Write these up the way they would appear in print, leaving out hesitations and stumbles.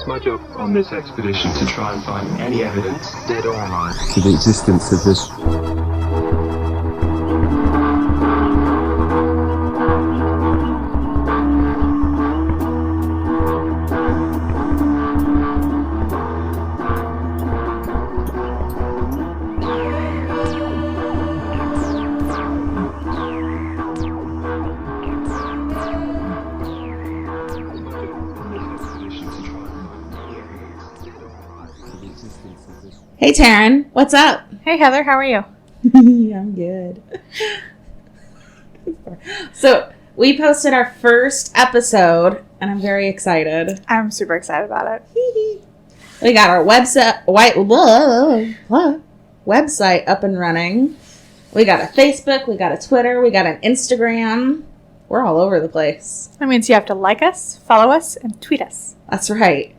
It's my job on this expedition to try and find any evidence, dead or alive, to the existence of this. Hey, Taryn, what's up? Hey, Heather, how are you? I'm good. So, we posted our first episode, and I'm very excited. I'm super excited about it. We got our website up and running. We got a Facebook, we got a Twitter, we got an Instagram. We're all over the place. That means you have to like us, follow us, and tweet us. That's right.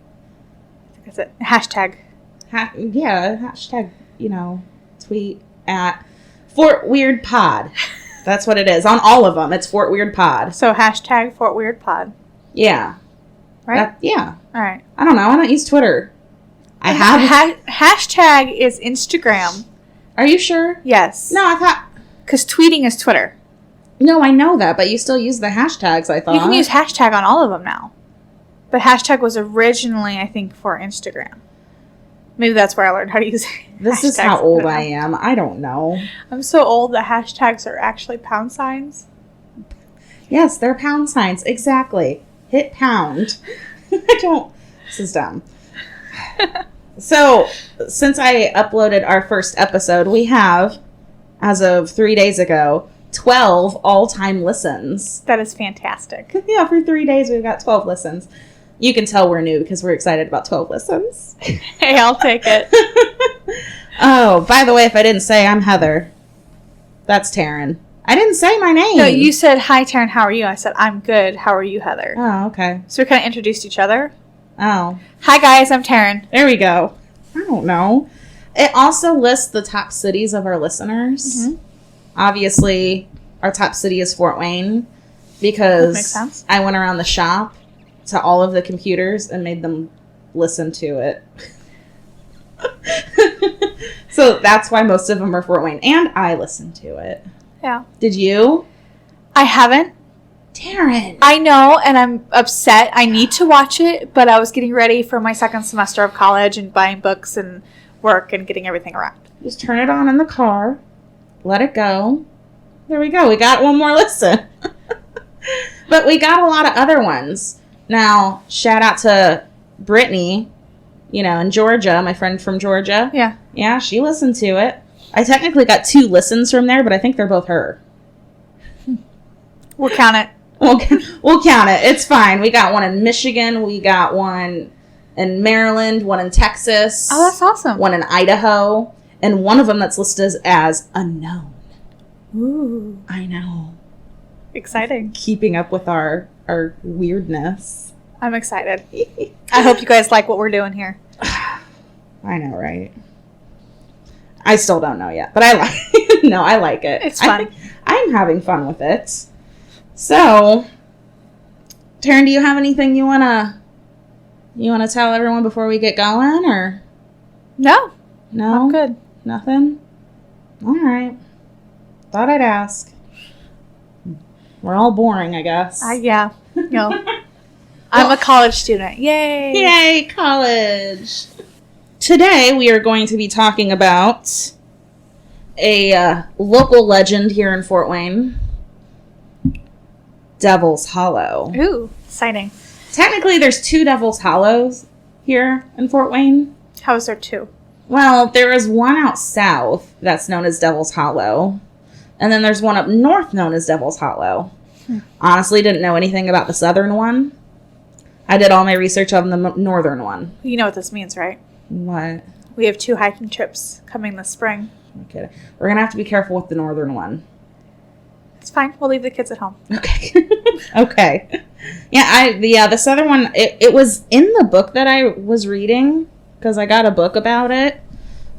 That's it. Hashtag. Hashtag, tweet at Fort Weird Pod. That's what it is. On all of them, it's Fort Weird Pod. So hashtag Fort Weird Pod. Yeah. Right? Yeah. All right. I don't know. I don't use Twitter. I have. Hashtag is Instagram. Are you sure? Yes. No, I thought. Because tweeting is Twitter. No, I know that, but you still use the hashtags, I thought. You can use hashtag on all of them now. But hashtag was originally, I think, for Instagram. Maybe that's where I learned how to use This is how old I am. I don't know. I'm so old that hashtags are actually pound signs. Yes, they're pound signs. Exactly. Hit pound. This is dumb. So, since I uploaded our first episode, we have, as of 3 days ago, 12 all-time listens. That is fantastic. Yeah, for 3 days we've got 12 listens. You can tell we're new because we're excited about 12 listens. Hey, I'll take it. Oh, by the way, if I didn't say, I'm Heather. That's Taryn. I didn't say my name. No, you said, hi, Taryn, how are you? I said, I'm good. How are you, Heather? Oh, okay. So we kind of introduced each other. Oh. Hi, guys, I'm Taryn. There we go. I don't know. It also lists the top cities of our listeners. Mm-hmm. Obviously, our top city is Fort Wayne because makes sense. I went around the shop to all of the computers and made them listen to it. So that's why most of them are Fort Wayne. And I listened to it. Yeah. Did you? I haven't. Taryn. I know, and I'm upset. I need to watch it, but I was getting ready for my second semester of college and buying books and work and getting everything around. Just turn it on in the car. Let it go. There we go. We got one more listen. But we got a lot of other ones. Now, shout out to Brittany, in Georgia, my friend from Georgia. Yeah. Yeah, she listened to it. I technically got 2 listens from there, but I think they're both her. We'll count it. We'll count it. It's fine. We got one in Michigan. We got one in Maryland, one in Texas. Oh, that's awesome. One in Idaho. And one of them that's listed as unknown. Ooh. I know. Exciting. Keeping up with our weirdness. I'm excited. I hope you guys like what we're doing here. I know, right? I still don't know yet, but I like I like it. It's fun. I'm having fun with it. So, Taryn, do you have anything you wanna tell everyone before we get going, or no? No, I'm good. Nothing. All right. Thought I'd ask. We're all boring, I guess. Yeah. I'm a college student. Yay! Yay, college! Today we are going to be talking about a local legend here in Fort Wayne, Devil's Hollow. Ooh, exciting. Technically, there's 2 Devil's Hollows here in Fort Wayne. How is there 2? Well, there is one out south that's known as Devil's Hollow, and then there's one up north known as Devil's Hollow. Honestly, didn't know anything about the southern one. I did all my research on the northern one. You know what this means, right? What? We have 2 hiking trips coming this spring. Okay. We're going to have to be careful with the northern one. It's fine. We'll leave the kids at home. Okay. Okay. Yeah, the southern one, it was in the book that I was reading, because I got a book about it.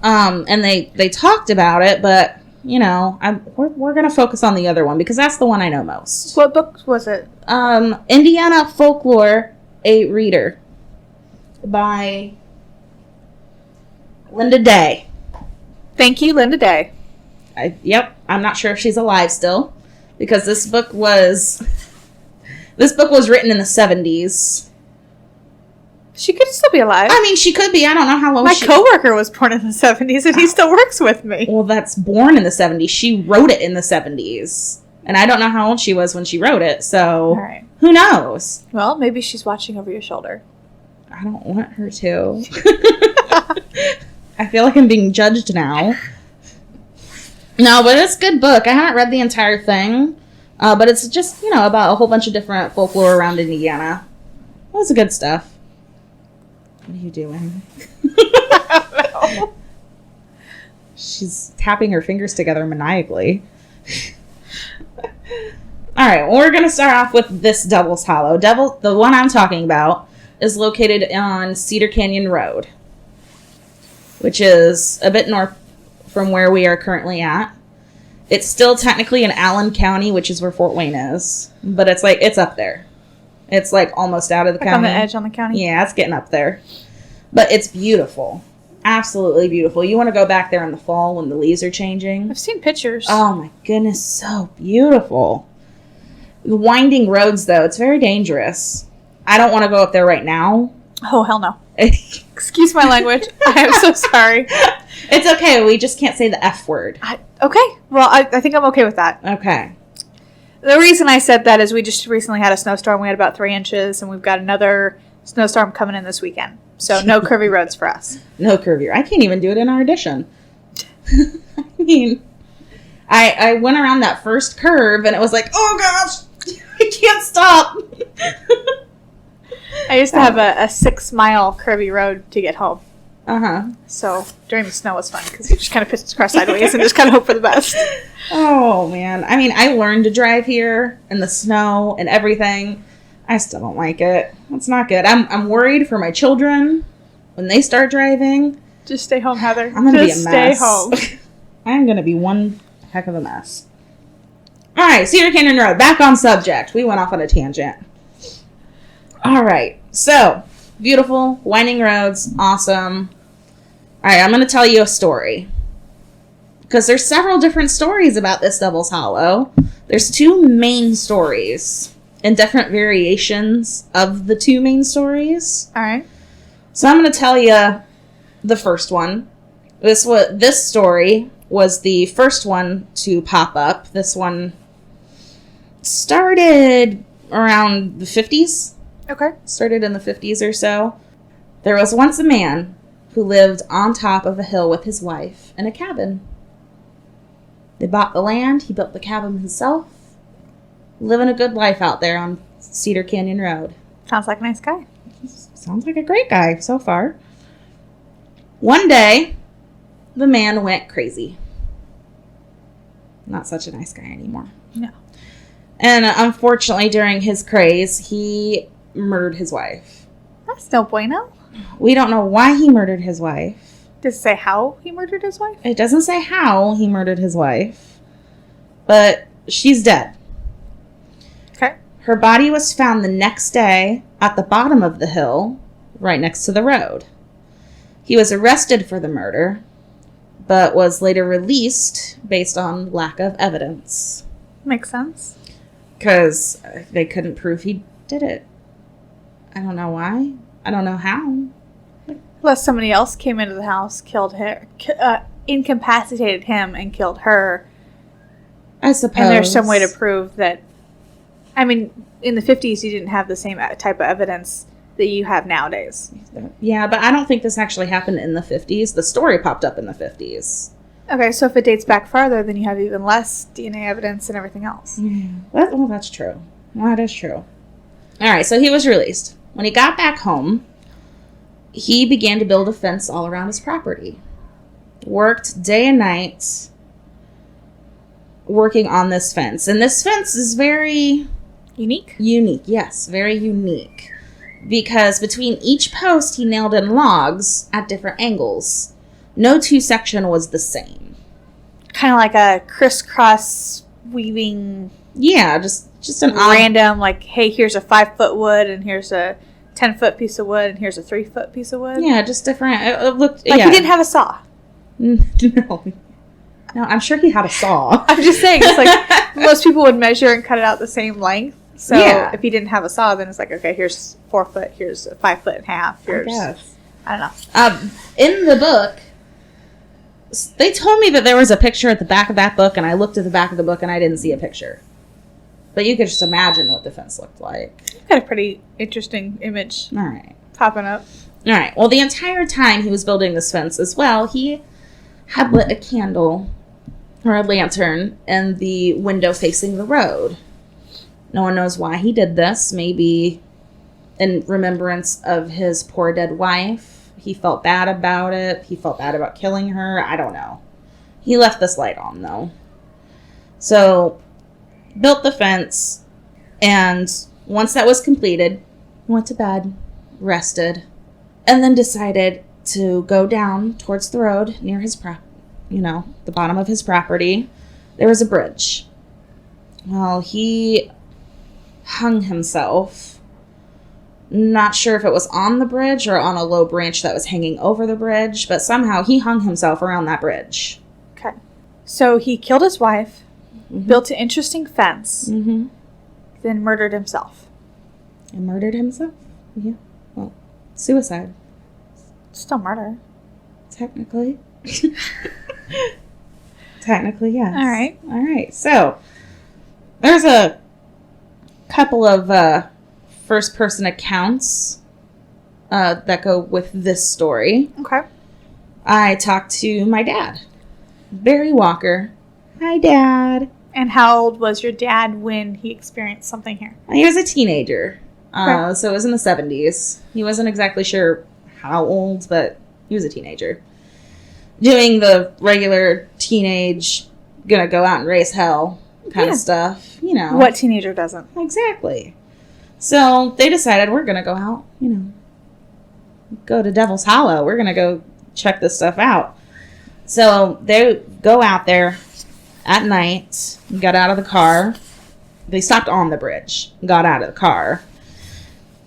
And they talked about it, but, we're going to focus on the other one, because that's the one I know most. What book was it? Indiana Folklore, a Reader. by Linda Day. Thank you, Linda Day. Yep, I'm not sure if she's alive still, because this book was written in the 70s. She could still be alive. I mean, she could be. I don't know how long My coworker was born in the 70s, and he still works with me. Well, that's born in the 70s. She wrote it in the 70s. And I don't know how old she was when she wrote it, so All right. who knows? Well, maybe she's watching over your shoulder. I don't want her to. I feel like I'm being judged now. No, but it's a good book. I haven't read the entire thing, but it's just, about a whole bunch of different folklore around Indiana. Well, it's good stuff. What are you doing? I don't know. She's tapping her fingers together maniacally. All right, well, we're going to start off with this Devil's Hollow. The one I'm talking about is located on Cedar Canyon Road, which is a bit north from where we are currently at. It's still technically in Allen County, which is where Fort Wayne is, but it's up there. It's almost out of the county. On the edge on the county? Yeah, it's getting up there. But it's beautiful. Absolutely beautiful. You want to go back there in the fall when the leaves are changing. I've seen pictures. Oh my goodness, so beautiful. The winding roads, though, it's very dangerous. I don't want to go up there right now. Oh, hell no. Excuse my language. I am so sorry. It's okay. We just can't say the F word. Okay. Well, I think I'm okay with that. Okay. The reason I said that is we just recently had a snowstorm. We had about 3 inches, and we've got another snowstorm coming in this weekend. So no curvy roads for us. No curvy. I can't even do it in our addition. I mean, I went around that first curve, and it was like, oh gosh, I can't stop. I used to have a 6-mile curvy road to get home. Uh-huh. So during the snow was fun because you just kind of pitch across sideways and just kind of hope for the best. Oh, man. I mean, I learned to drive here in the snow and everything. I still don't like it. It's not good. I'm worried for my children when they start driving. Just stay home, Heather. I'm going to be a mess. Just stay home. I'm going to be one heck of a mess. All right, Cedar Canyon Road. Back on subject. We went off on a tangent. All right. So, beautiful, winding roads. Awesome. All right, I'm going to tell you a story. Because there's several different stories about this Devil's Hollow. There's 2 main stories and different variations of the 2 main stories. All right. So I'm going to tell you the first one. This story was the first one to pop up. This one started around the 50s. Okay. Started in the 50s or so. There was once a man who lived on top of a hill with his wife in a cabin. They bought the land. He built the cabin himself. Living a good life out there on Cedar Canyon Road. Sounds like a nice guy. Sounds like a great guy so far. One day, the man went crazy. Not such a nice guy anymore. No. And unfortunately, during his craze, he murdered his wife. That's no bueno. We don't know why he murdered his wife. Does it say how he murdered his wife? It doesn't say how he murdered his wife. But she's dead. Okay. Her body was found the next day at the bottom of the hill, right next to the road. He was arrested for the murder, but was later released based on lack of evidence. Makes sense. Because they couldn't prove he did it. I don't know why. I don't know how. Unless somebody else came into the house, killed her, incapacitated him, and killed her. I suppose. And there's some way to prove that. I mean, in the 50s, you didn't have the same type of evidence that you have nowadays. Yeah, but I don't think this actually happened in the 50s. The story popped up in the 50s. Okay, so if it dates back farther, then you have even less DNA evidence and everything else. Yeah. Well, that's true. That is true. All right, so he was released. When he got back home, he began to build a fence all around his property. Worked day and night working on this fence. And this fence is very... Unique? Unique, yes. Very unique. Because between each post, he nailed in logs at different angles. No 2 section was the same. Kind of like a crisscross weaving... Yeah, just an odd... random, like, hey, here's a 5-foot wood and here's a 10-foot piece of wood and here's a 3-foot piece of wood. Yeah, just different. It looked Like yeah. he didn't have a saw. No, I'm sure he had a saw. I'm just saying, it's like most people would measure and cut it out the same length. So Yeah. if he didn't have a saw, then it's like, okay, here's 4 foot, here's a 5 foot and a half. Here's, I don't know. In the book, they told me that there was a picture at the back of that book, and I looked at the back of the book and I didn't see a picture. But you could just imagine what the fence looked like. Got a pretty interesting image All right. popping up. All right. Well, the entire time he was building this fence as well, he had lit a candle or a lantern in the window facing the road. No one knows why he did this. Maybe in remembrance of his poor dead wife. He felt bad about it. He felt bad about killing her. I don't know. He left this light on, though. So, built the fence, and once that was completed, he went to bed, rested, and then decided to go down towards the road near his the bottom of his property. There was a bridge. Well, he hung himself. Not sure if it was on the bridge or on a low branch that was hanging over the bridge, but somehow he hung himself around that bridge. Okay. So he killed his wife, Mm-hmm. built an interesting fence, Mm-hmm. then murdered himself. And murdered himself? Yeah. Well, suicide, Still murder. technically. Technically, yes. All right. All right. So, there's a couple of first-person accounts that go with this story. Okay. I talked to my dad, Barry Walker. Hi, Dad. And how old was your dad when he experienced something here? He was a teenager, Okay. so it was in the 70s. He wasn't exactly sure how old, but he was a teenager. Doing the regular teenage, gonna go out and raise hell kind Yeah. of stuff, you know. What teenager doesn't? Exactly. So they decided we're gonna go out, go to Devil's Hollow. We're gonna go check this stuff out. So they go out there at night, got out of the car. They stopped on the bridge, got out of the car.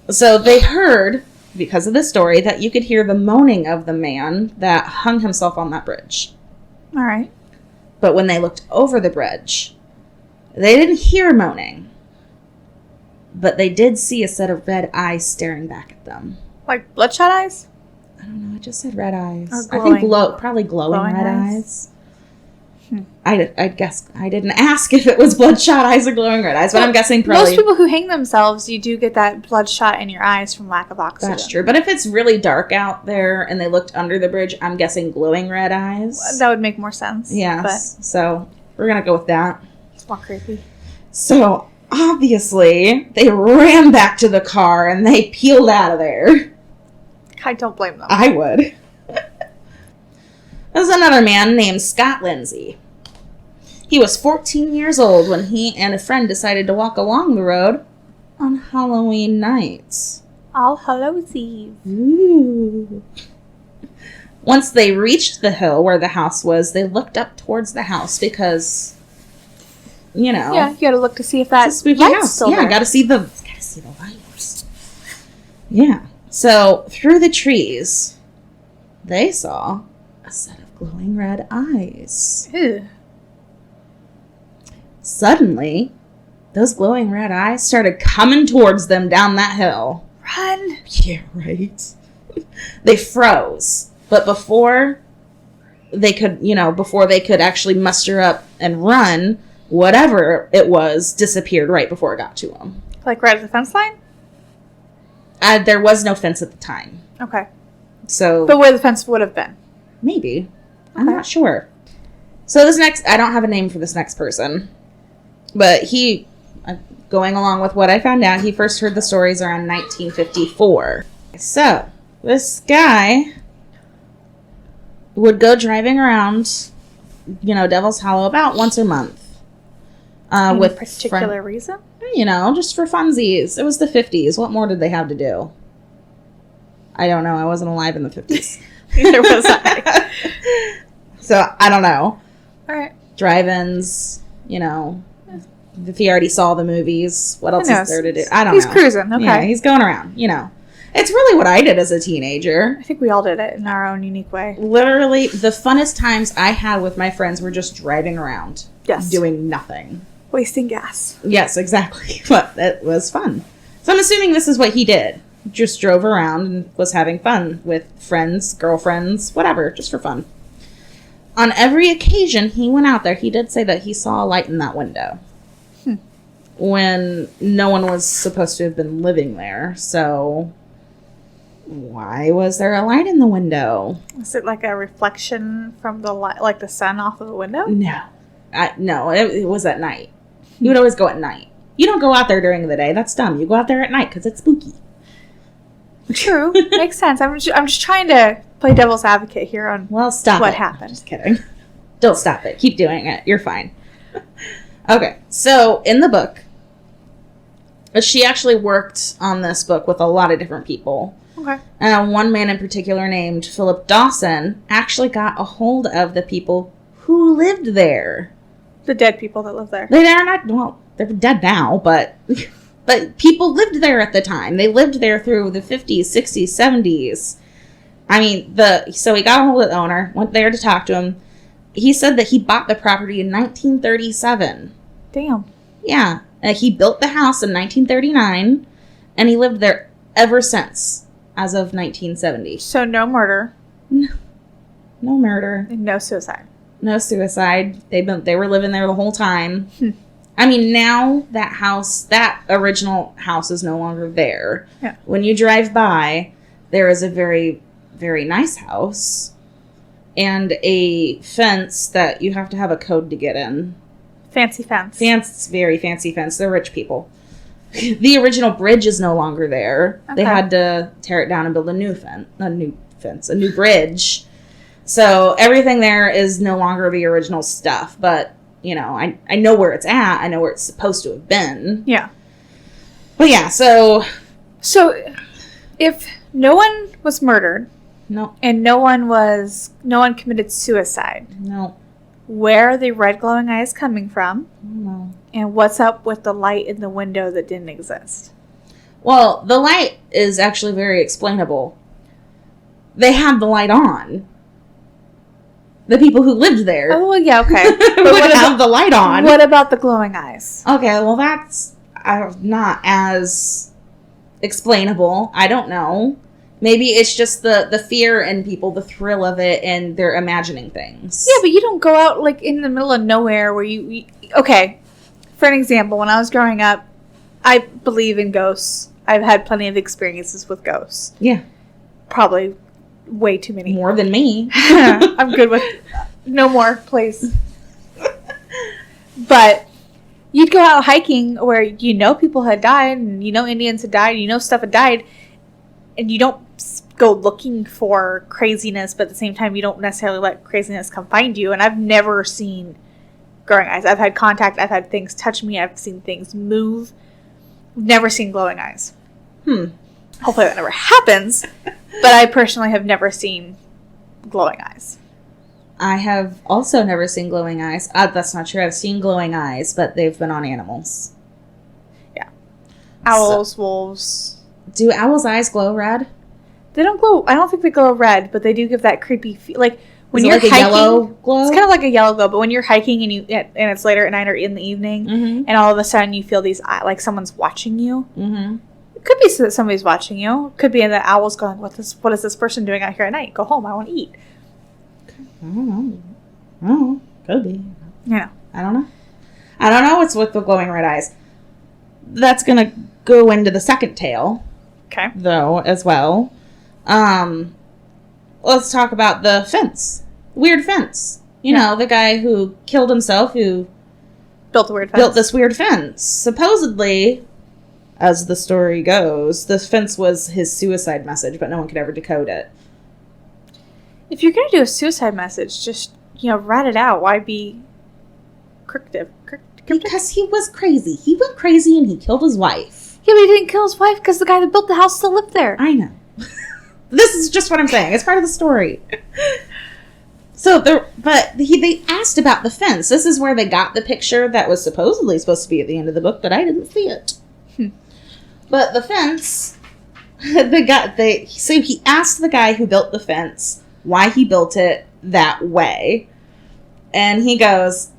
So they heard, because of the story, that you could hear the moaning of the man that hung himself on that bridge. All right. But when they looked over the bridge, they didn't hear moaning. But they did see a set of red eyes staring back at them. Like bloodshot eyes? I don't know, I just said red eyes. Or I think glowing. probably glowing red eyes? eyes. I guess I didn't ask if it was bloodshot eyes or glowing red eyes, but I'm guessing probably. Most people who hang themselves, you do get that bloodshot in your eyes from lack of oxygen. That's true. But if it's really dark out there and they looked under the bridge, I'm guessing glowing red eyes. That would make more sense. Yes. So we're going to go with that. But it's more creepy. So obviously, they ran back to the car and they peeled out of there. I don't blame them. I would. There's another man named Scott Lindsay. He was 14 years old when he and a friend decided to walk along the road on Halloween night. All Hallows Eve. Ooh. Once they reached the hill where the house was, they looked up towards the house because, Yeah, you gotta look to see if that it's a spooky light's house. still Yeah, there. gotta see the lights. Yeah. So through the trees, they saw a set of glowing red eyes. Ew. Suddenly, those glowing red eyes started coming towards them down that hill. Run. Yeah, right. They froze, but before they could actually muster up and run, whatever it was disappeared right before it got to them. Like right at the fence line? There was no fence at the time, Okay. so But where the fence would have been. maybe. I'm Okay. not sure. So I don't have a name for this next person, but going along with what I found out, he first heard the stories around 1954. So this guy would go driving around, Devil's Hollow about once a month. Any With particular reason? just for funsies. It was the 50s. What more did they have to do? I don't know. I wasn't alive in the 50s. Neither was I. So, I don't know. All right. Drive-ins, if he already saw the movies, what else Who is knows? there to do? I don't know. He's cruising. Okay. Yeah, he's going around, It's really what I did as a teenager. I think we all did it in our own unique way. Literally, the funnest times I had with my friends were just driving around. Yes. Doing nothing. Wasting gas. Yes, exactly. But it was fun. So I'm assuming this is what he did. Just drove around and was having fun with friends, girlfriends, whatever, just for fun. On every occasion he went out there, he did say that he saw a light in that window. When no one was supposed to have been living there. So why was there a light in the window? Is it like a reflection from the light, like the sun off of the window? No. No, it was at night. You would always go at night. You don't go out there during the day. That's dumb. You go out there at night because it's spooky. True. Makes sense. I'm just trying to play devil's advocate here on Well, stop what it. happened. Just kidding. Don't stop it. Keep doing it. You're fine. Okay. So, in the book, she actually worked on this book with a lot of different people. Okay. One man in particular named Philip Dawson actually got a hold of the people who lived there. The dead people that live there. They're not, well, they're dead now, but people lived there at the time. They lived there through the 50s, 60s, 70s. I mean, so he got a hold of the owner, went there to talk to him. He said that he bought the property in 1937. Damn. Yeah. He built the house in 1939, and he lived there ever since, as of 1970. So no murder. No murder. And no suicide. No suicide. They were living there the whole time. I mean, now that original house is no longer there. Yeah. When you drive by, there is a very, very nice house and a fence that you have to have a code to get in. Fancy fence. Very fancy fence. They're rich people. The original bridge is no longer there. Okay. They had to tear it down and build a new bridge. So everything there is no longer the original stuff, but you know, I know where it's at. I know where it's supposed to have been. Yeah. But yeah, so if no one was murdered no, and no one committed suicide, no, where are the red glowing eyes coming from? no. And what's up with the light in the window that didn't exist? Well, the light is actually very explainable. They had the light on. The people who lived there Oh, well, yeah, okay. would have the light on. What about the glowing eyes? Okay, well, that's not as explainable. I don't know. Maybe it's just the fear in people, the thrill of it, and they're imagining things. Yeah, but you don't go out, like, in the middle of nowhere where you... Okay, for an example, when I was growing up, I believe in ghosts. I've had plenty of experiences with ghosts. Yeah. Probably way too many. More than me. I'm good with... No more, please. But you'd go out hiking where you know people had died, and you know Indians had died, and you know stuff had died, and you don't go looking for craziness, but at the same time, you don't necessarily let craziness come find you. And I've never seen glowing eyes. I've had contact. I've had things touch me. I've seen things move. Never seen glowing eyes. Hopefully that never happens. But I personally have never seen glowing eyes. I have also never seen glowing eyes. That's not true. I've seen glowing eyes, but they've been on animals. Yeah. Owls, wolves. Do owls' eyes glow red? They don't glow. I don't think they glow red, but they do give that creepy feel. Like when Is it you're like a hiking, yellow glow? it's kind of like a yellow glow. But when you're hiking and it's later at night or in the evening, and all of a sudden you feel these like someone's watching you. Mm-hmm. It could be so that somebody's watching you. It could be the owl's going, what is this person doing out here at night? Go home. I want to eat. I don't know. Could be. Yeah. I don't know. I don't know what's with the glowing red eyes. That's going to go into the second tale, Okay. though, as well. Let's talk about the fence. Weird fence. You know, the guy who killed himself, who Built a weird fence. built this weird fence. Supposedly, as the story goes, this fence was his suicide message, but no one could ever decode it. If you're going to do a suicide message, just, write it out. Why be cryptic? Because he was crazy. He went crazy and he killed his wife. Yeah, but he didn't kill his wife because the guy that built the house still lived there. I know. This is just what I'm saying. It's part of the story. So, they asked about the fence. This is where they got the picture that was supposedly supposed to be at the end of the book, but I didn't see it. But the fence So he asked the guy who built the fence why he built it that way. And he goes,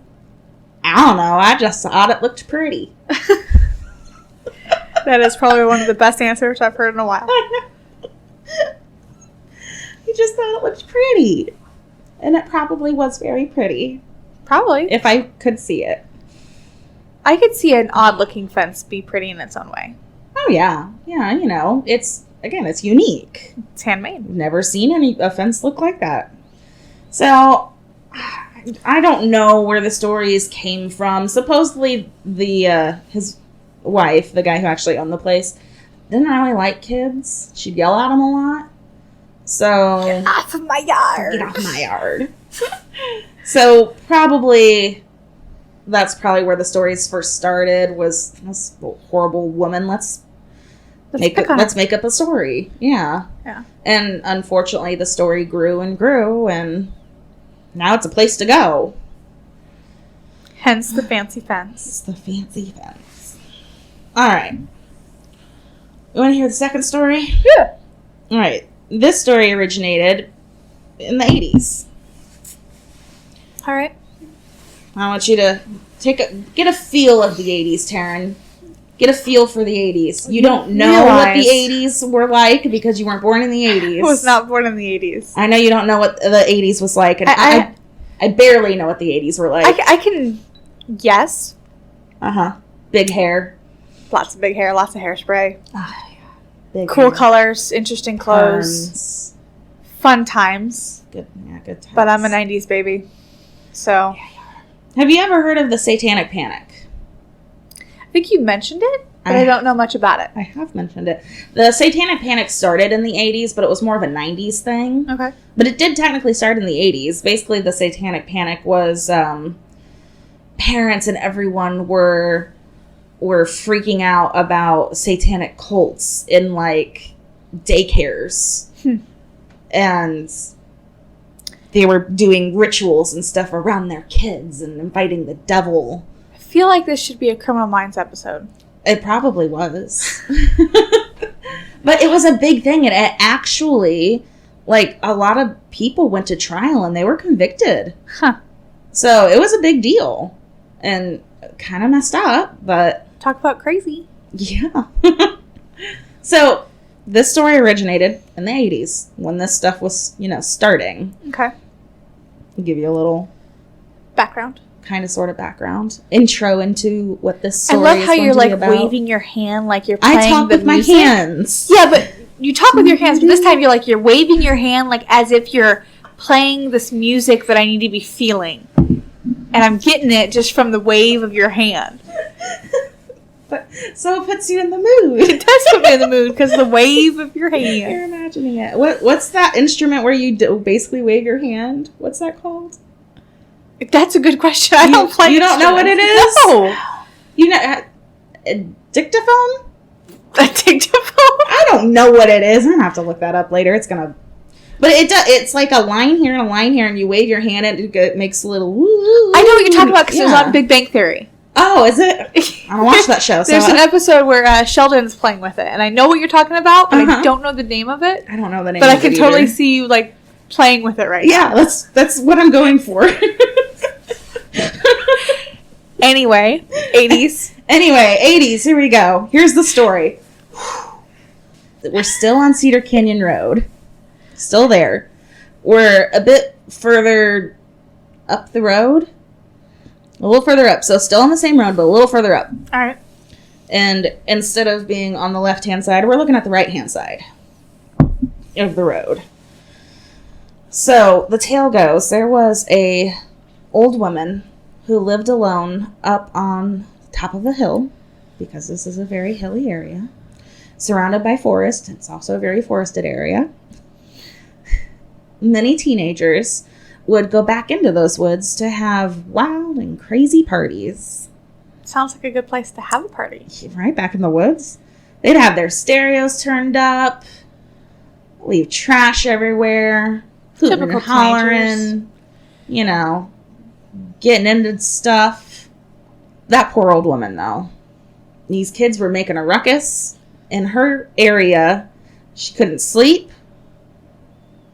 I don't know, I just thought it looked pretty. That is probably one of the best answers I've heard in a while. He just thought it looked pretty. And it probably was very pretty. Probably. If I could see it. I could see an odd-looking fence be pretty in its own way. Oh, yeah. Yeah, you know, it's unique. It's handmade. I've never seen a fence look like that. So, I don't know where the stories came from. Supposedly, his wife, the guy who actually owned the place, didn't really like kids. She'd yell at him a lot. So, Get off of my yard. Get off my yard. So, that's probably where the stories first started, was this horrible woman. Let's make up a story. Yeah. Yeah. And unfortunately, the story grew and grew, and now it's a place to go. Hence the fancy fence. It's the fancy fence. All right. You want to hear the second story? Yeah. All right. This story originated in the 80s. All right. I want you to get a feel of the 80s, Taryn. Get a feel for the 80s. You don't know what the 80s were like because you weren't born in the 80s. I was not born in the 80s. I know you don't know what the 80s was like, and I barely know what the 80s were like. I can guess. Uh-huh. Big hair. Lots of big hair, lots of hairspray. Oh, yeah. Big Cool hair. colors, interesting clothes. Perms. Fun times. Good times. But I'm a 90s baby. So. Have you ever heard of the Satanic Panic? I think you mentioned it, but I don't know much about it. I have mentioned it. The Satanic Panic started in the 80s, but it was more of a 90s thing. Okay. But it did technically start in the 80s. Basically, the Satanic Panic was parents and everyone were freaking out about satanic cults in, like, daycares. And they were doing rituals and stuff around their kids and inviting the devil. I feel like this should be a Criminal Minds episode. It probably was. But it was a big thing. And it actually, like, a lot of people went to trial and they were convicted. Huh. So it was a big deal. And kind of messed up, but... Talk about crazy. Yeah. So this story originated in the 80s when this stuff was, starting. Okay. I'll give you a little... Background. Kind of sort of background. Intro into what this story is I love how you're, like, about. waving your hand like you're playing I talk with music. my hands. Yeah, but you talk with your hands, but this time you're waving your hand like as if you're playing this music that I need to be feeling. And I'm getting it just from the wave of your hand. So it puts you in the mood. It does put me in the mood because the wave of your hand. You're imagining it. What's that instrument where you basically wave your hand? What's that called? That's a good question. I don't play. You don't know what it is? No. You know, a dictaphone? A dictaphone? I don't know what it is. I'm gonna have to look that up later. But it's like a line here and a line here, and you wave your hand and it makes a little woo. I know what you're talking about because it was on Big Bang Theory. Oh, is it? I don't watch that show. There's an episode where Sheldon's playing with it, and I know what you're talking about, but I don't know the name of it. I don't know the name but of I can it totally either. see you, like, playing with it right now. Yeah, that's what I'm going for. Anyway, 80s. Anyway, 80s, here we go. Here's the story. We're still on Cedar Canyon Road. Still there. We're a bit further up the road. A little further up. So still on the same road, but a little further up. All right. And instead of being on the left-hand side, we're looking at the right-hand side of the road. So the tale goes, there was a old woman who lived alone up on top of a hill, because this is a very hilly area, surrounded by forest. It's also a very forested area. Many teenagers would go back into those woods to have wild and crazy parties. Sounds like a good place to have a party. Right back in the woods. They'd have their stereos turned up, leave trash everywhere, hooting and Typical hollering, getting into stuff. That poor old woman, though. These kids were making a ruckus. In her area, She couldn't sleep.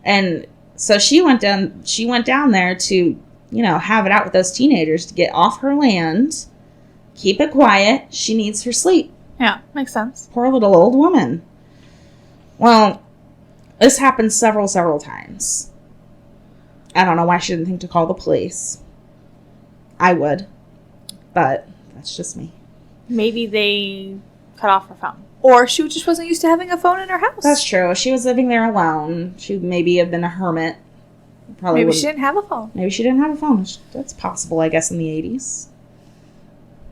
And so she went down there to, have it out with those teenagers to get off her land, keep it quiet. She needs her sleep. Yeah, makes sense. Poor little old woman. Well, this happened several times. I don't know why she didn't think to call the police. I would. But that's just me. Maybe they cut off her phone. Or she just wasn't used to having a phone in her house. That's true. She was living there alone. She maybe have been a hermit. Maybe she didn't have a phone. Maybe she didn't have a phone. That's possible, I guess, in the 80s.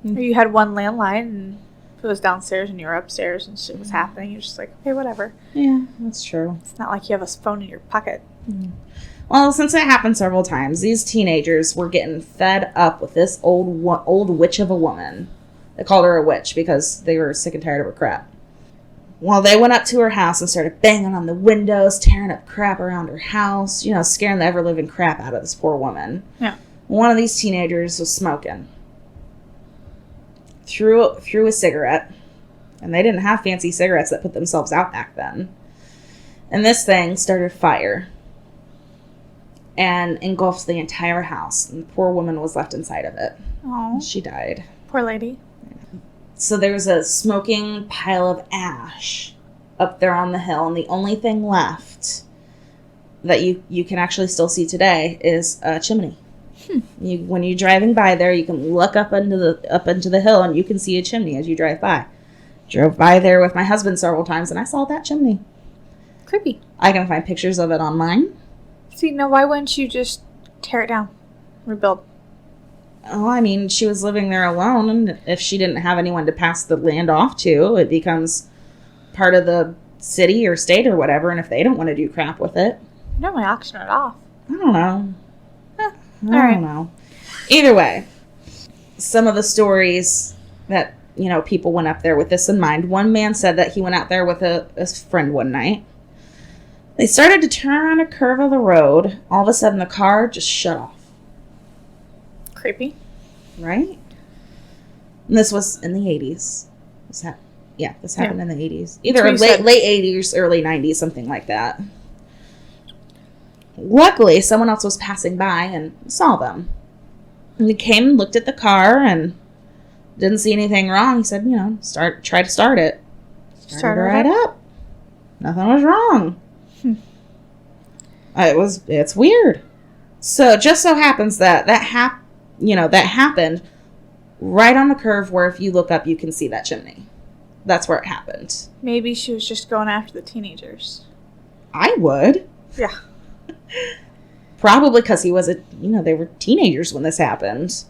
Or you had one landline and it was downstairs and you were upstairs and shit was happening. You're just like, okay, whatever. Yeah, that's true. It's not like you have a phone in your pocket. Mm. Well, since it happened several times, these teenagers were getting fed up with this old witch of a woman. They called her a witch because they were sick and tired of her crap. Well, they went up to her house and started banging on the windows, tearing up crap around her house, scaring the ever-living crap out of this poor woman. Yeah. One of these teenagers was smoking. Threw a cigarette, and they didn't have fancy cigarettes that put themselves out back then. And this thing started fire and engulfed the entire house. And the poor woman was left inside of it. Oh, She died. poor lady. So there was a smoking pile of ash up there on the hill, and the only thing left that you can actually still see today is a chimney. When you're driving by there, you can look up into the hill, and you can see a chimney as you drive by. Drove by there with my husband several times, and I saw that chimney. Creepy. I can find pictures of it online. See, now why wouldn't you just tear it down? Rebuild. Oh, I mean, she was living there alone, and if she didn't have anyone to pass the land off to, it becomes part of the city or state or whatever, and if they don't want to do crap with it, Normally auction it off. I don't know. I alright. don't know. Either way, some of the stories that, people went up there with this in mind. One man said that he went out there with a friend one night. They started to turn around a curve of the road. All of a sudden, the car just shut off. Creepy. Right? And this was in the 80s. This happened in the 80s. Either what you said. late 80s, early 90s, something like that. Luckily, someone else was passing by and saw them. And he came and looked at the car and didn't see anything wrong. He said, try to start it. Started right up. Nothing was wrong. It's weird. So it just so happens that happened right on the curve where if you look up, you can see that chimney. That's where it happened. Maybe she was just going after the teenagers. I would. Yeah. Probably because he was they were teenagers when this happened.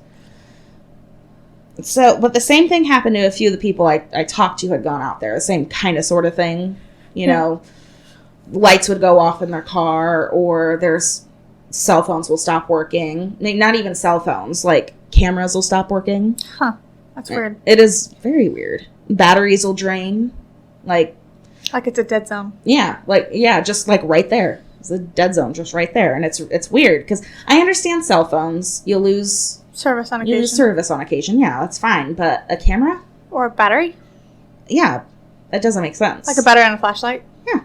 So, but the same thing happened to a few of the people I talked to had gone out there. The same kind of sort of thing. Lights would go off in their car, or there's cell phones will stop working. Not even cell phones, like cameras will stop working. Huh. That's weird. It is very weird. Batteries will drain. Like it's a dead zone. Just like right there. It's a dead zone just right there. And it's weird because I understand cell phones. You'll lose Service on occasion. You lose service on occasion. Yeah, that's fine. But a camera? Or a battery? Yeah. That doesn't make sense. Like a battery on a flashlight? Yeah.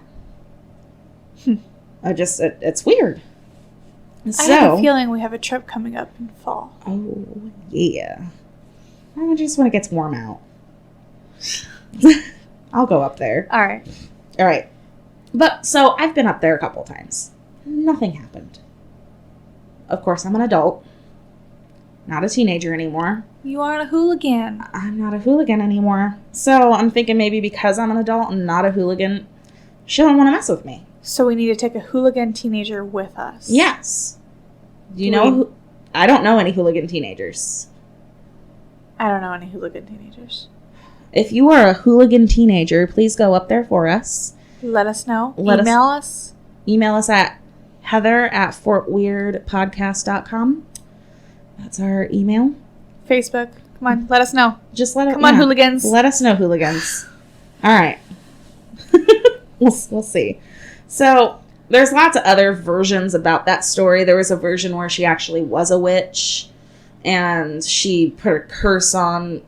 It's weird. I have a feeling we have a trip coming up in fall. Oh, yeah. I just when it gets warm out. I'll go up there. All right. But, so, I've been up there a couple times. Nothing happened. Of course, I'm an adult. Not a teenager anymore. You aren't a hooligan. I'm not a hooligan anymore. So, I'm thinking maybe because I'm an adult and not a hooligan, she don't want to mess with me. So we need to take a hooligan teenager with us. Yes. I don't know any hooligan teenagers. I don't know any hooligan teenagers. If you are a hooligan teenager, please go up there for us. Let us know. Email us at heather@fortweirdpodcast.com. That's our email. Facebook. Come on, let us know. Just let us Come on, hooligans. Let us know, hooligans. All right. We'll see. So, there's lots of other versions about that story. There was a version where she actually was a witch, and she put a curse on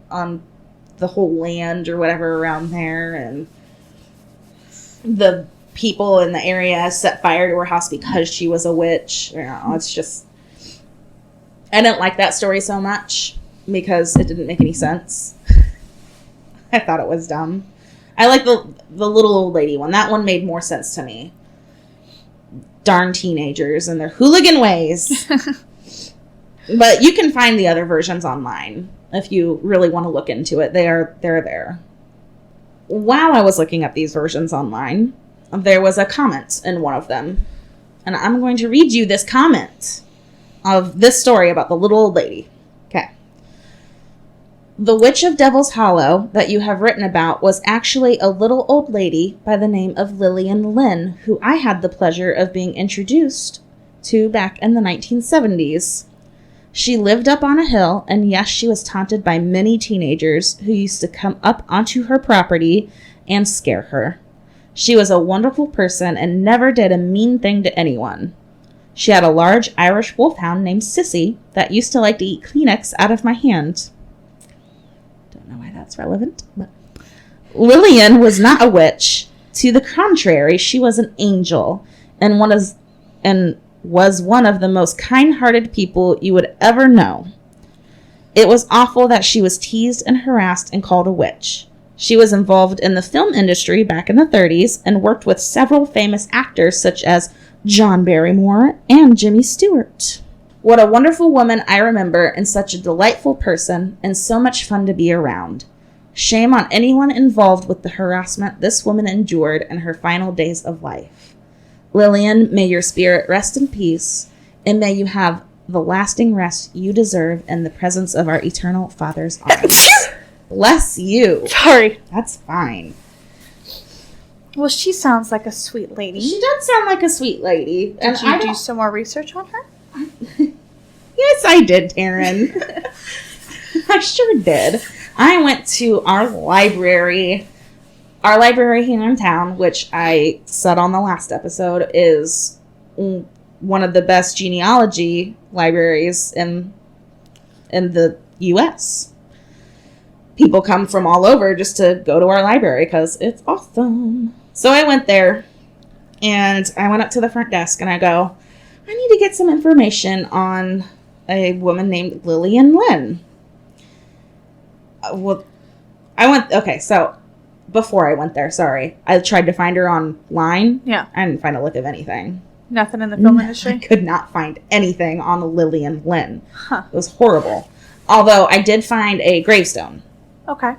the whole land or whatever around there, and the people in the area set fire to her house because she was a witch. You know, it's just... I didn't like that story so much because it didn't make any sense. I thought it was dumb. I like the little old lady one. That one made more sense to me. Darn teenagers and their hooligan ways. But you can find the other versions online if you really want to look into it. They're there. While I was looking up these versions online, there was a comment in one of them. And I'm going to read you this comment of this story about the little old lady. Okay. The Witch of Devil's Hollow that you have written about was actually a little old lady by the name of Lillian Lynn, who I had the pleasure of being introduced to back in the 1970s. She lived up on a hill, and yes, she was taunted by many teenagers who used to come up onto her property and scare her. She was a wonderful person and never did a mean thing to anyone. She had a large Irish wolfhound named Sissy that used to like to eat Kleenex out of my hand. Don't know why that's relevant, but Lillian was not a witch. To the contrary, she was an angel and was one of the most kind-hearted people you would ever know. It was awful that she was teased and harassed and called a witch. She was involved in the film industry back in the 30s and worked with several famous actors such as John Barrymore and Jimmy Stewart. What a wonderful woman I remember, and such a delightful person and so much fun to be around. Shame on anyone involved with the harassment this woman endured in her final days of life. Lillian, may your spirit rest in peace, and may you have the lasting rest you deserve in the presence of our eternal Father's arms. Bless you. Sorry. That's fine. Well, she sounds like a sweet lady. She does sound like a sweet lady. Did you do some more research on her? Yes, I did, Taryn. I sure did. I went to our library. Our library here in town, which I said on the last episode, is one of the best genealogy libraries in the U.S. People come from all over just to go to our library because it's awesome. So I went there, and I went up to the front desk, and I go, I need to get some information on a woman named Lillian Lynn. So before I went there, I tried to find her online. Yeah. I didn't find a lick of anything. Nothing in the film industry? I could not find anything on Lillian Lynn. Huh. It was horrible. Although I did find a gravestone. Okay.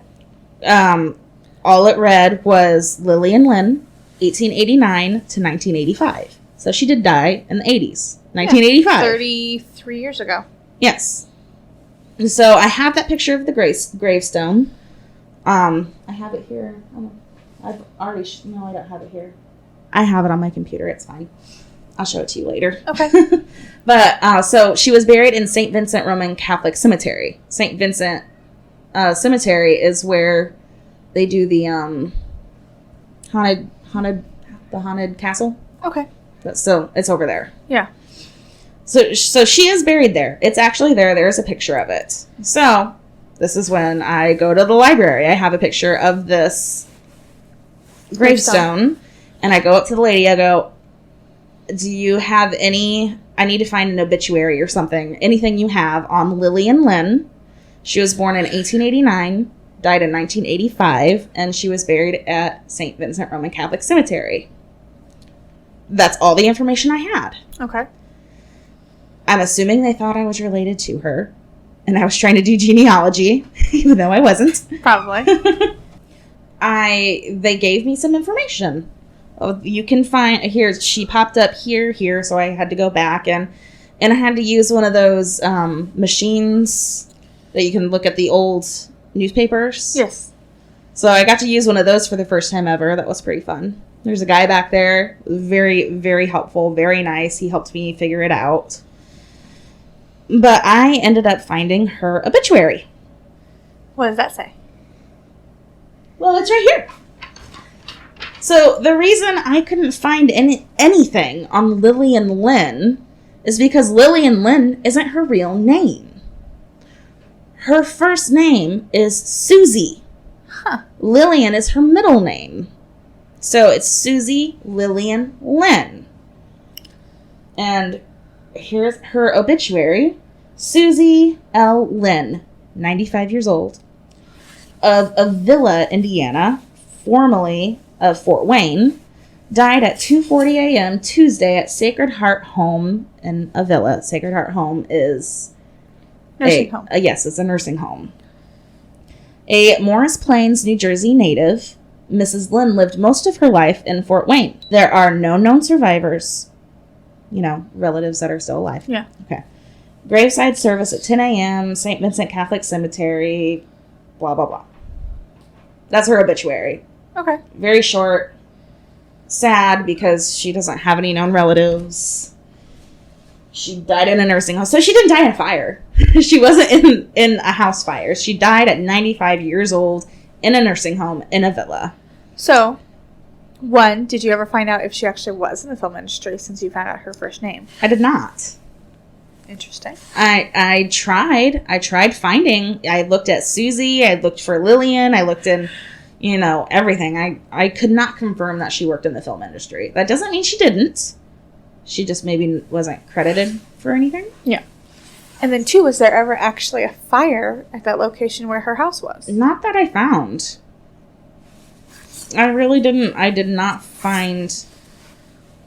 All it read was Lillian Lynn, 1889 to 1985. So she did die in the 80s. 1985. Yeah, 33 years ago. Yes. So I have that picture of the gravestone. I have it here. I've already... No, I don't have it here. I have it on my computer. It's fine. I'll show it to you later. Okay. But, so she was buried in St. Vincent Roman Catholic Cemetery. St. Vincent Cemetery is where they do the haunted castle. Okay. So it's over there. Yeah. So she is buried there. It's actually there. There's a picture of it. So this is when I go to the library. I have a picture of this gravestone. And I go up to the lady. I go, do you have any... I need to find an obituary or something. Anything you have on Lillian Lynn. She was born in 1889, died in 1985, and she was buried at St. Vincent Roman Catholic Cemetery. That's all the information I had. Okay. I'm assuming they thought I was related to her, and I was trying to do genealogy, even though I wasn't. Probably. They gave me some information. You can find here. She popped up here, so I had to go back and I had to use one of those machines that you can look at the old newspapers. Yes. So I got to use one of those for the first time ever. That was pretty fun. There's a guy back there, very, very helpful, very nice. He helped me figure it out. But I ended up finding her obituary. What does that say? Well, it's right here. So the reason I couldn't find anything on Lillian Lynn is because Lillian Lynn isn't her real name. Her first name is Susie. Huh. Lillian is her middle name. So it's Susie Lillian Lynn. And here's her obituary. Susie L. Lynn, 95 years old, of Avila, Indiana, formerly of Fort Wayne, died at 2:40 a.m. Tuesday at Sacred Heart Home in Avila. Sacred Heart Home is Nursing home. Yes, it's a nursing home. A Morris Plains, New Jersey native, Mrs. Lynn lived most of her life in Fort Wayne. There are no known survivors. You know, relatives that are still alive. Yeah. Okay. Graveside service at 10 a.m., St. Vincent Catholic Cemetery, blah, blah, blah. That's her obituary. Okay. Very short. Sad because she doesn't have any known relatives. She died in a nursing home. So she didn't die in a fire. She wasn't in a house fire. She died at 95 years old in a nursing home in Avila. So, one, did you ever find out if she actually was in the film industry since you found out her first name? I did not. Interesting. I tried finding. I looked at Susie. I looked for Lillian. I looked in, everything. I could not confirm that she worked in the film industry. That doesn't mean she didn't. She just maybe wasn't credited for anything. Yeah. And then two, was there ever actually a fire at that location where her house was? Not that I found. I really didn't. I did not find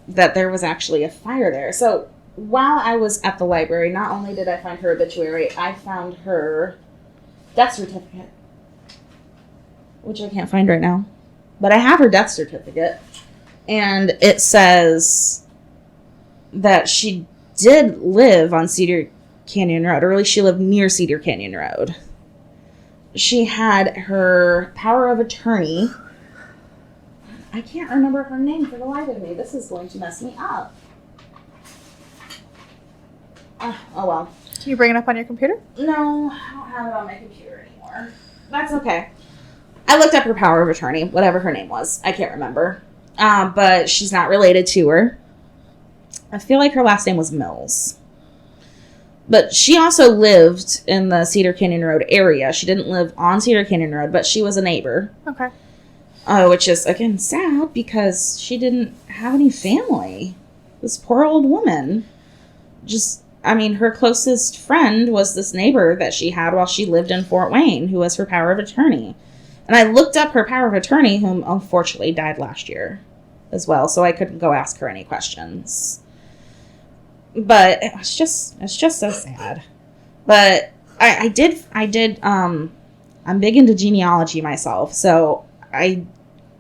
that there was actually a fire there. So while I was at the library, not only did I find her obituary, I found her death certificate, which I can't find right now. But I have her death certificate, and it says that she did live on Cedar Canyon Road, or at least she lived near Cedar Canyon Road. She had her power of attorney. I can't remember her name for the life of me. This is going to mess me up. Oh well. Can you bring it up on your computer? No, I don't have it on my computer anymore. That's okay. I looked up her power of attorney, whatever her name was. I can't remember. But she's not related to her. I feel like her last name was Mills. But she also lived in the Cedar Canyon Road area. She didn't live on Cedar Canyon Road, but she was a neighbor. Okay. Which is, again, sad because she didn't have any family. This poor old woman. Her closest friend was this neighbor that she had while she lived in Fort Wayne, who was her power of attorney. And I looked up her power of attorney, whom unfortunately died last year as well, so I couldn't go ask her any questions. But it's just so sad. But I'm big into genealogy myself, so I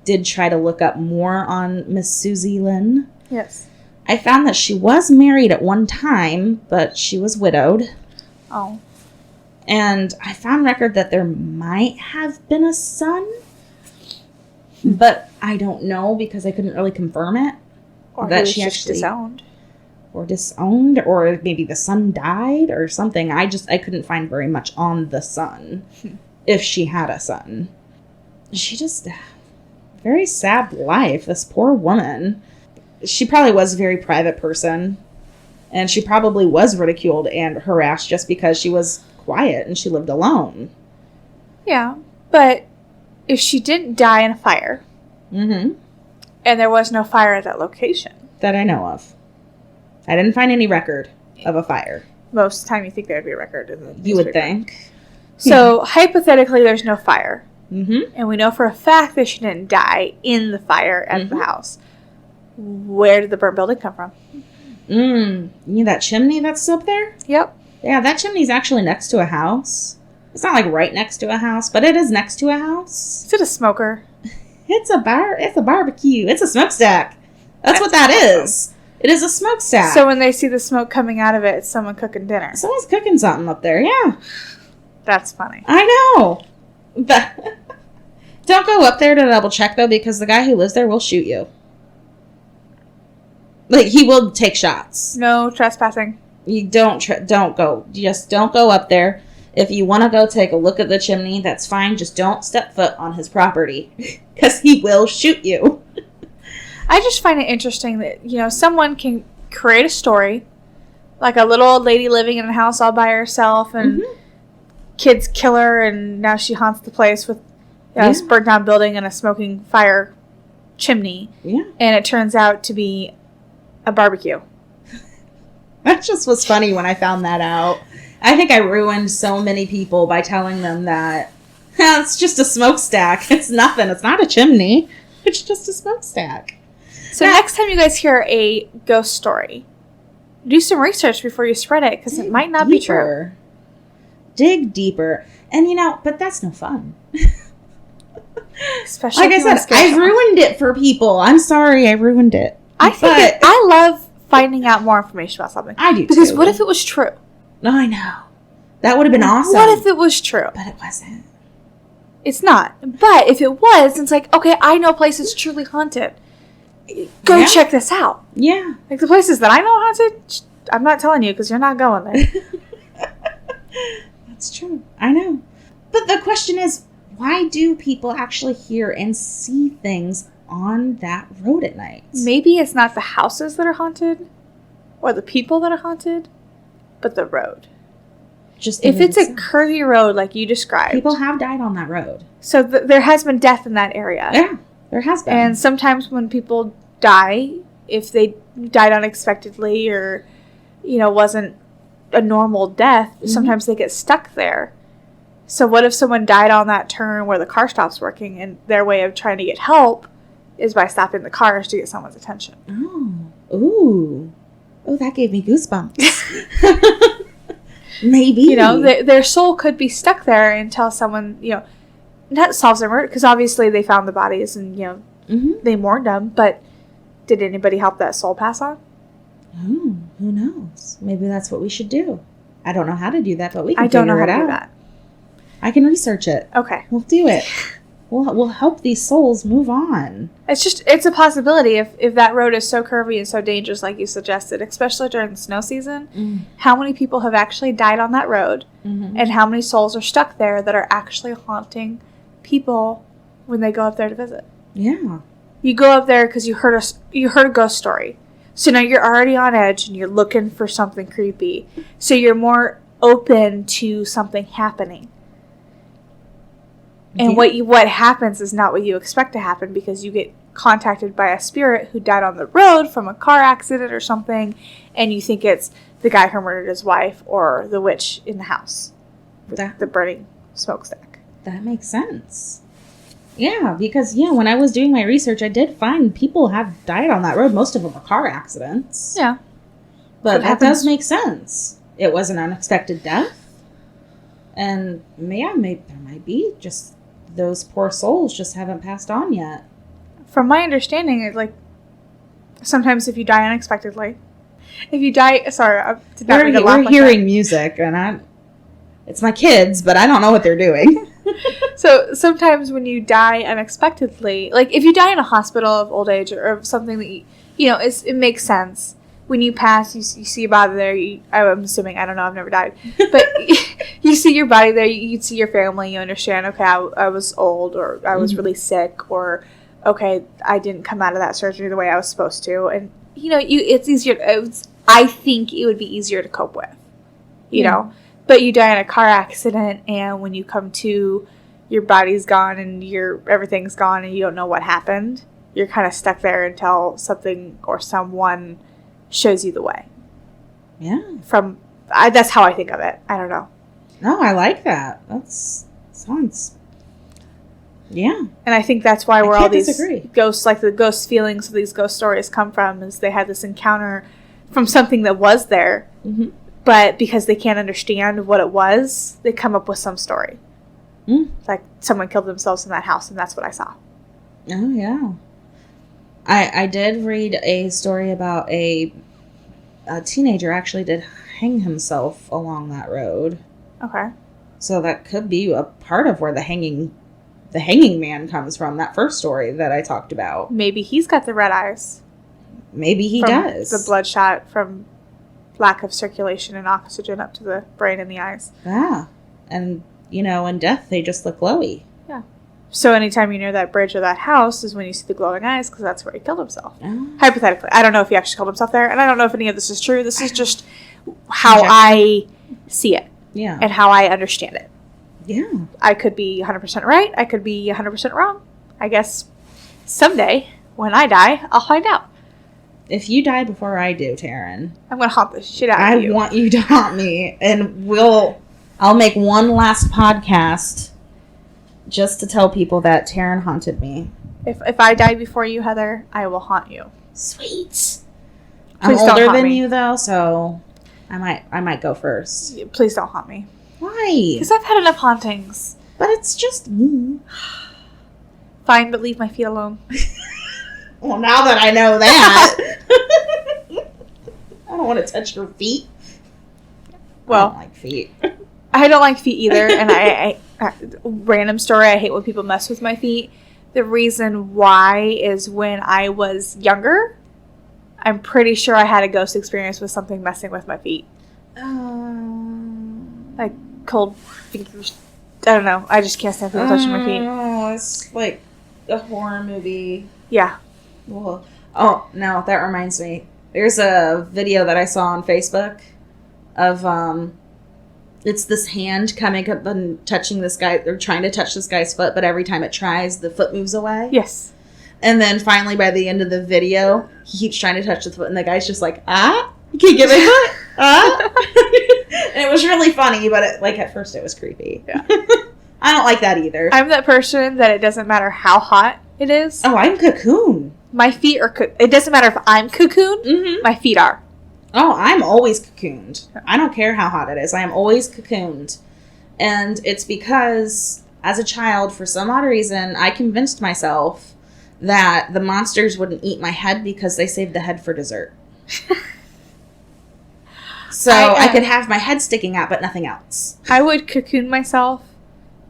did try to look up more on Miss Susie Lynn. Yes. I found that she was married at one time, but she was widowed. Oh. And I found record that there might have been a son, but I don't know because I couldn't really confirm it. Or that she she just actually disowned. Or disowned, or maybe the son died or something. I couldn't find very much on the son, if she had a son. She just, very sad life, this poor woman. She probably was a very private person, and she probably was ridiculed and harassed just because she was quiet and she lived alone. Yeah, but if she didn't die in a fire, Mm-hmm. and there was no fire at that location, That I know of. I didn't find any record of a fire. most of the time you think there would be a record in the You would newspaper. think. So, hypothetically, there's no fire. Mm-hmm. And we know for a fact that she didn't die in the fire at the house. Where did the burnt building come from? You know that chimney that's up there? Yep. Yeah, that chimney's actually next to a house. It's not like right next to a house, but it is next to a house. Is it a smoker? It's a barbecue. It's a smokestack. That's what that is. It is a smokestack. So when they see the smoke coming out of it, it's someone cooking dinner. Someone's cooking something up there, yeah. That's funny. I know. But don't go up there to double check, though, because the guy who lives there will shoot you. Like, he will take shots. No trespassing. You don't go. Just don't go up there. If you want to go take a look at the chimney, that's fine. Just don't step foot on his property, because he will shoot you. I just find it interesting that, someone can create a story, like a little old lady living in a house all by herself, and kids kill her, and now she haunts the place with a burnt down building and a smoking fire chimney, Yeah. and it turns out to be a barbecue. That just was funny when I found that out. I think I ruined so many people by telling them that it's just a smokestack. It's nothing. It's not a chimney. It's just a smokestack. So next time you guys hear a ghost story, do some research before you spread it, because it might not be true. Dig deeper. And but that's no fun. Especially like I said, I ruined it for people. I'm sorry I ruined it. I love finding out more information about something. I do Because too. what if it was true? I know. That would have been awesome. What if it was true? But it wasn't. It's not. But if it was, it's like, okay, I know places truly haunted. Go check this out. Yeah. Like the places that I know haunted, I'm not telling you because you're not going there. That's true. I know. But the question is, why do people actually hear and see things on that road at night? Maybe it's not the houses that are haunted or the people that are haunted, but the road. Just if it's a curvy road like you described. People have died on that road. So there has been death in that area. Yeah, there has been. And sometimes when people die, if they died unexpectedly or, wasn't a normal death, sometimes they get stuck there. So what if someone died on that turn where the car stops working and their way of trying to get help is by stopping the cars to get someone's attention? Oh. Ooh. Oh, that gave me goosebumps. Maybe. Their soul could be stuck there until someone, not solves their murder, because obviously they found the bodies and, they mourned them, but did anybody help that soul pass on? Oh, who knows? Maybe that's what we should do. I don't know how to do that, but we can I don't know figure how it to out. do that. I can research it. Okay. We'll do it. We'll help these souls move on. It's a possibility if that road is so curvy and so dangerous like you suggested, especially during the snow season, how many people have actually died on that road and how many souls are stuck there that are actually haunting people when they go up there to visit. Yeah. You go up there because you heard a ghost story. So now you're already on edge and you're looking for something creepy. So you're more open to something happening. And what happens is not what you expect to happen because you get contacted by a spirit who died on the road from a car accident or something, and you think it's the guy who murdered his wife or the witch in the house with the burning smokestack. That makes sense. Yeah, because, when I was doing my research, I did find people have died on that road. Most of them are car accidents. Yeah. But that does make sense. It was an unexpected death. And, there might be just those poor souls just haven't passed on yet. From my understanding, sometimes if you die unexpectedly, sorry, I did not mean to laugh we're like hearing music, and it's my kids, but I don't know what they're doing. So sometimes when you die unexpectedly, like if you die in a hospital of old age or something that it makes sense. When you pass, you see your body there. I'm assuming, I don't know, I've never died, but you see your body there. You see your family. You understand. Okay, I was old, or I was really sick, or okay, I didn't come out of that surgery the way I was supposed to, and it's easier. I think it would be easier to cope with, you know. But you die in a car accident, and when you come to, your body's gone and everything's gone, and you don't know what happened. You're kind of stuck there until something or someone shows you the way. Yeah. That's how I think of it. I don't know. No, I like that. Sounds. Yeah. And I think that's why where all these disagree. Ghosts, like the ghost feelings of these ghost stories come from, is they had this encounter from something that was there, but because they can't understand what it was, they come up with some story. Like someone killed themselves in that house, and that's what I saw. Oh, yeah. I did read a story about a teenager actually did hang himself along that road. Okay. So that could be a part of where the hanging man comes from, that first story that I talked about. Maybe he's got the red eyes. Maybe he does. The bloodshot from lack of circulation and oxygen up to the brain and the eyes. Yeah. And, in death, they just look glowy. Yeah. So anytime you're near that bridge or that house is when you see the glowing eyes, because that's where he killed himself. Oh. Hypothetically. I don't know if he actually killed himself there, and I don't know if any of this is true. This is just how I see it. Yeah. And how I understand it. Yeah. I could be 100% right. I could be 100% wrong. I guess someday When I die, I'll find out. If you die before I do, Taryn, I'm going to haunt the shit out I of you. want you to haunt me, and I'll make one last podcast just to tell people that Taryn haunted me. If I die before you, Heather, I will haunt you. Sweet. I'm Please don't older haunt than me. you though, so I might go first. Please don't haunt me. Why? Because I've had enough hauntings. But it's just me. Fine, but leave my feet alone. Well, now that I know that, I don't want to touch your feet. I Well, don't like feet. I don't like feet either, and I random story, I hate when people mess with my feet. The reason why is when I was younger, I'm pretty sure I had a ghost experience with something messing with my feet. Like cold fingers. I don't know. I just can't stand people touching my feet. Oh, it's like a horror movie. Yeah. Well, oh, no, that reminds me. There's a video that I saw on Facebook of, it's this hand coming up and touching this guy, or trying to touch this guy's foot, but every time it tries, the foot moves away. Yes. And then finally, by the end of the video, he keeps trying to touch the foot, and the guy's just like, you can't get my foot, And it was really funny, but at first it was creepy. Yeah. I don't like that either. I'm that person that it doesn't matter how hot it is. Oh, I'm cocoon. My feet are it doesn't matter if I'm cocooned. Mm-hmm. My feet are. Oh, I'm always cocooned. I don't care how hot it is. I am always cocooned. And it's because, as a child, for some odd reason, I convinced myself that the monsters wouldn't eat my head because they saved the head for dessert. So I could have my head sticking out, but nothing else. I would cocoon myself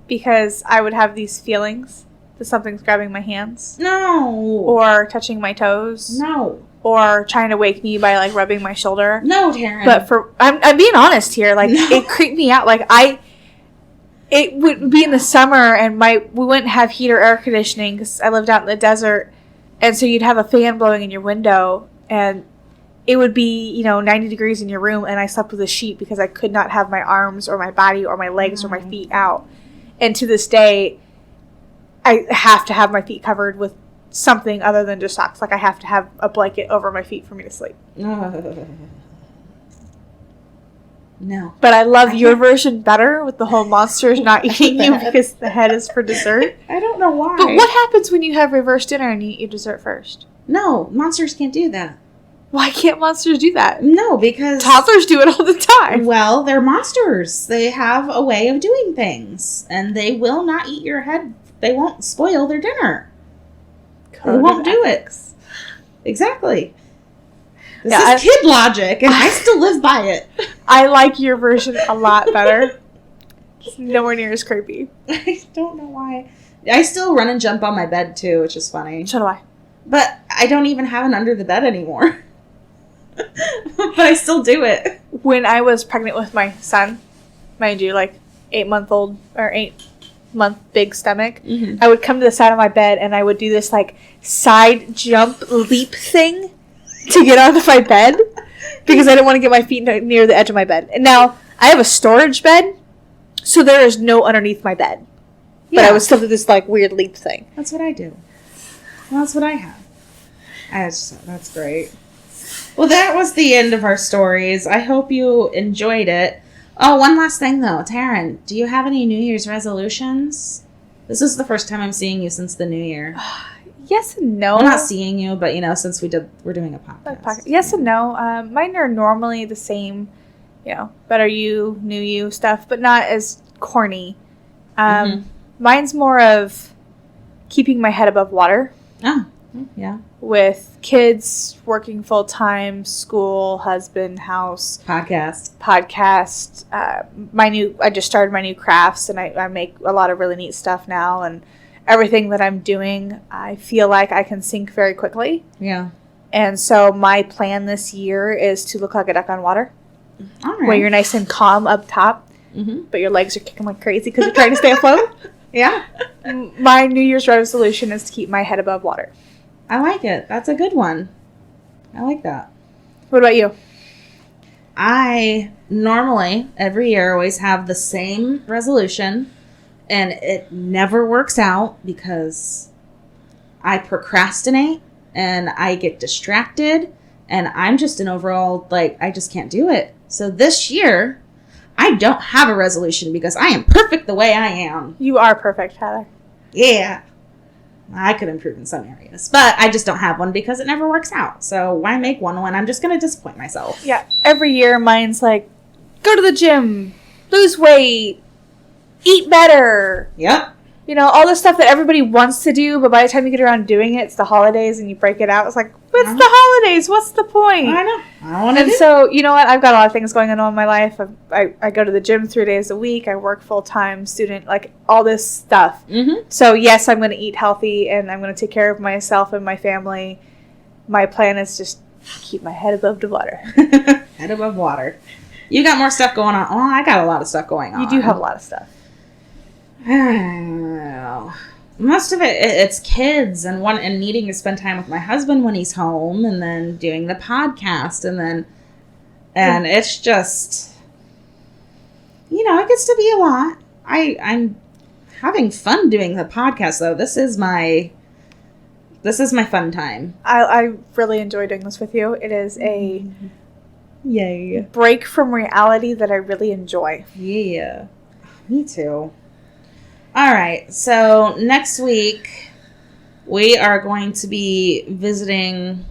because I would have these feelings that something's grabbing my hands No. or touching my toes No. or trying to wake me by like rubbing my shoulder. No, Taryn. But I'm being honest here. Like No. it creeped me out. Like it would be in the summer and we wouldn't have heat or air conditioning because I lived out in the desert, and so you'd have a fan blowing in your window and it would be 90 degrees in your room, and I slept with a sheet because I could not have my arms or my body or my legs or my feet out. And to this day, I have to have my feet covered with something other than just socks. Like I have to have a blanket over my feet for me to sleep. No. But I love your version better with the whole monsters not eating you because the head is for dessert. I don't know why. But what happens when you have reverse dinner and you eat your dessert first? No, monsters can't do that. Why can't monsters do that? No, because... Toddlers do it all the time. Well, they're monsters. They have a way of doing things. And they will not eat your head. They won't spoil their dinner. They won't do it. Exactly. This is kid logic, and I still live by it. I like your version a lot better. It's nowhere near as creepy. I don't know why. I still run and jump on my bed, too, which is funny. So do I. But I don't even have an under the bed anymore. But I still do it. When I was pregnant with my son, mind you, like 8-month-old or 8-month big stomach, I would come to the side of my bed and I would do this like side jump leap thing to get out of my bed because I didn't want to get my feet near the edge of my bed. And now I have a storage bed, so there is no underneath my bed. But I would still do this like weird leap thing. That's what I do. Well, that's what I have. That's great. Well, that was the end of our stories. I hope you enjoyed it. Oh, one last thing, though. Taryn, do you have any New Year's resolutions? This is the first time I'm seeing you since the New Year. Yes and no. I'm not seeing you, but, since we're doing a podcast. Yes and no. Mine are normally the same, better you, new you stuff, but not as corny. Mine's more of keeping my head above water. Oh, yeah. With kids, working full-time, school, husband, house. Podcast. I just started my new crafts, and I make a lot of really neat stuff now, and everything that I'm doing, I feel like I can sink very quickly. Yeah. And so my plan this year is to look like a duck on water. All right. Where you're nice and calm up top, but your legs are kicking like crazy because you're trying to stay afloat. Yeah. My New Year's resolution is to keep my head above water. I like it. That's a good one. I like that. What about you? I normally, every year, always have the same resolution, and it never works out because I procrastinate and I get distracted, and I'm just an overall, like, I just can't do it. So this year, I don't have a resolution because I am perfect the way I am. You are perfect, Heather. Yeah. I could improve in some areas, but I just don't have one because it never works out. So why make one when I'm just going to disappoint myself? Yeah, every year mine's like, go to the gym, lose weight, eat better. Yep. You know, all the stuff that everybody wants to do, but by the time you get around doing it, it's the holidays and you break it out. It's like, it's the holidays. What's the point? I know. I don't want to And do so, you know what? I've got a lot of things going on in my life. I go to the gym 3 days a week. I work full-time, student, like all this stuff. Mm-hmm. So, yes, I'm going to eat healthy and I'm going to take care of myself and my family. My plan is just keep my head above the water. Head above water. You got more stuff going on. Oh, I got a lot of stuff going on. You do have a lot of stuff. Most of it's kids and needing to spend time with my husband when he's home, and then doing the podcast, and it's just, you know, it gets to be a lot. I'm having fun doing the podcast though. This is my fun time. I really enjoy doing this with you. It is a Yay. break from reality that I really enjoy. Yeah. Me too. All right, so next week we are going to be visiting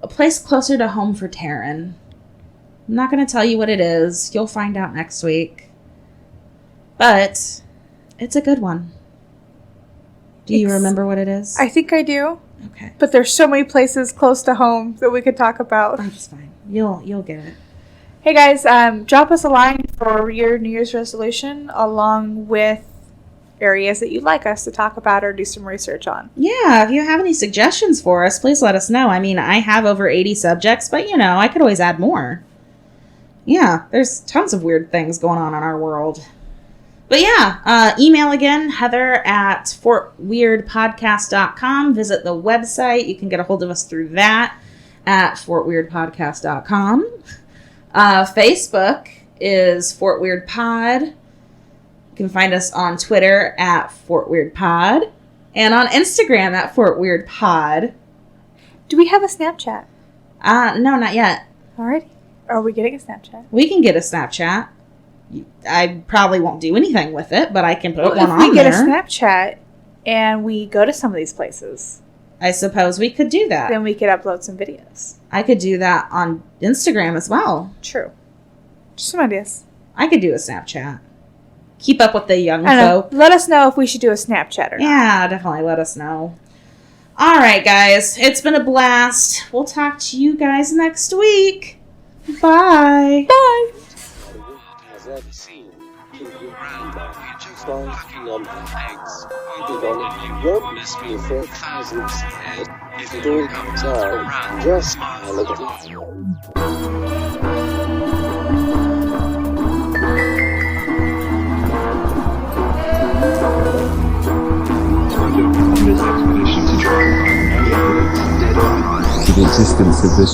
a place closer to home for Taryn. I'm not going to tell you what it is. You'll find out next week. But it's a good one. Do you remember what it is? I think I do, Okay. but there's so many places close to home that we could talk about. That's fine. You'll get it. Hey guys, drop us a line for your New Year's resolution along with areas that you'd like us to talk about or do some research on. Yeah, if you have any suggestions for us, please let us know. I mean, I have over 80 subjects, but you know, I could always add more. Yeah, there's tons of weird things going on in our world. But yeah, email again, Heather at fortweirdpodcast.com. Visit the website. You can get a hold of us through that at fortweirdpodcast.com. Facebook is Fort Weird Pod. You can find us on Twitter at Fort Weird Pod and on Instagram at Fort Weird Pod. Do we have a Snapchat? No, not yet. Alrighty. Are we getting a Snapchat? We can get a Snapchat. I probably won't do anything with it, but I can put one on there. If we get a Snapchat and we go to some of these places, I suppose we could do that. then we could upload some videos. I could do that on Instagram as well. True. Just some ideas. I could do a Snapchat. Keep up with the young I don't know. folk. Let us know if we should do a Snapchat or not. Yeah, definitely let us know. All right, guys. It's been a blast. We'll talk to you guys next week. Bye. Bye. Has ever seen. Grandma, you just are fucking on eggs. Feed on it, you won't miss me for thousands ahead. If it all comes out, just smile at it. This expedition to try and find any evidence, dead or alive. The existence of this